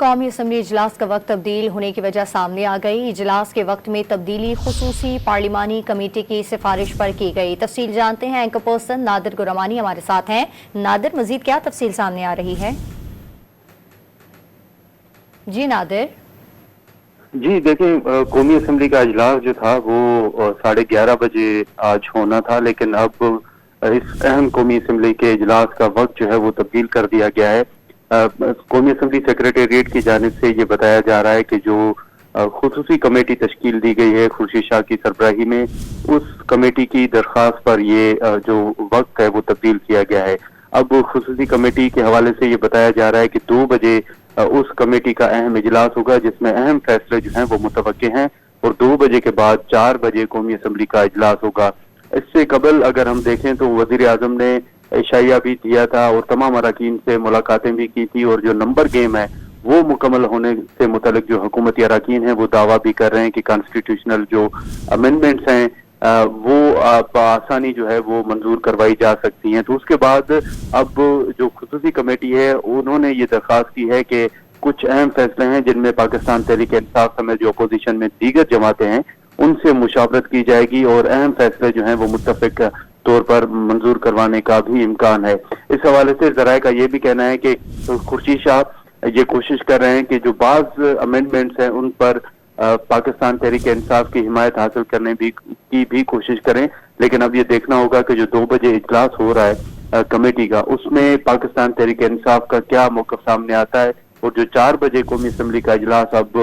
قومی اسمبلی اجلاس کا وقت تبدیل ہونے کی وجہ سامنے آ گئی۔ اجلاس کے وقت میں تبدیلی خصوصی پارلیمانی کمیٹی کی سفارش پر کی گئی۔ تفصیل جانتے ہیں، اینکر پرسن نادر گرامانی ہمارے ساتھ ہیں۔ نادر، مزید کیا تفصیل سامنے آ رہی ہے؟ جی نادر۔ جی دیکھیں، قومی اسمبلی کا اجلاس جو تھا وہ 11:30 بجے آج ہونا تھا، لیکن اب اس اہم قومی اسمبلی کے اجلاس کا وقت جو ہے وہ تبدیل کر دیا گیا ہے۔ قومی اسمبلی سیکریٹریٹ کی جانب سے یہ بتایا جا رہا ہے کہ جو خصوصی کمیٹی تشکیل دی گئی ہے خورشید شاہ کی سربراہی میں، اس کمیٹی کی درخواست پر یہ جو وقت ہے وہ تبدیل کیا گیا ہے۔ اب خصوصی کمیٹی کے حوالے سے یہ بتایا جا رہا ہے کہ 2 بجے اس کمیٹی کا اہم اجلاس ہوگا، جس میں اہم فیصلے جو ہیں وہ متوقع ہیں، اور 2 بجے کے بعد 4 بجے قومی اسمبلی کا اجلاس ہوگا۔ اس سے قبل اگر ہم دیکھیں تو وزیر اعظم نے عشائیہ بھی دیا تھا اور تمام اراکین سے ملاقاتیں بھی کی تھی، اور جو نمبر گیم ہے وہ مکمل ہونے سے متعلق جو حکومتی اراکین ہیں وہ دعویٰ بھی کر رہے ہیں کہ کانسٹیٹیوشنل جو امینڈمنٹس ہیں وہ بآسانی جو ہے وہ منظور کروائی جا سکتی ہیں۔ تو اس کے بعد اب جو خصوصی کمیٹی ہے انہوں نے یہ درخواست کی ہے کہ کچھ اہم فیصلے ہیں جن میں پاکستان تحریک انصاف سمیت جو اپوزیشن میں دیگر جماعتیں ہیں ان سے مشاورت کی جائے گی، اور اہم فیصلے جو ہیں وہ متفق طور پر منظور کروانے کا بھی امکان ہے۔ اس حوالے سے ذرائع کا یہ بھی کہنا ہے کہ خورشید شاہ یہ کوشش کر رہے ہیں کہ جو بعض امینڈمنٹس ہیں ان پر پاکستان تحریک انصاف کی حمایت حاصل کرنے کی بھی کوشش کریں، لیکن اب یہ دیکھنا ہوگا کہ جو 2 بجے اجلاس ہو رہا ہے کمیٹی کا، اس میں پاکستان تحریک انصاف کا کیا موقف سامنے آتا ہے، اور جو 4 بجے قومی اسمبلی کا اجلاس اب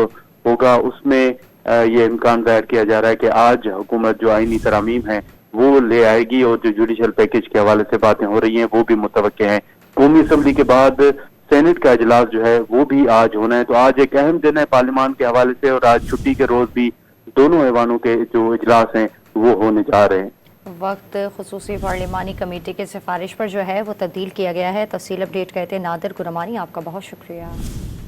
ہوگا اس میں یہ امکان ظاہر کیا جا رہا ہے کہ آج حکومت جو آئینی ترامیم ہے وہ لے آئے گی، اور جو جوڈیشل پیکج کے حوالے سے باتیں ہو رہی ہیں وہ بھی متوقع ہیں۔ قومی اسمبلی کے بعد سینٹ کا اجلاس جو ہے وہ بھی آج ہونا ہے، تو آج ایک اہم دن ہے پارلیمان کے حوالے سے، اور آج چھٹی کے روز بھی دونوں ایوانوں کے جو اجلاس ہیں وہ ہونے جا رہے ہیں۔ وقت خصوصی پارلیمانی کمیٹی کے سفارش پر جو ہے وہ تبدیل کیا گیا ہے۔ تفصیل اپڈیٹ کرتے نادر گرامانی، آپ کا بہت شکریہ۔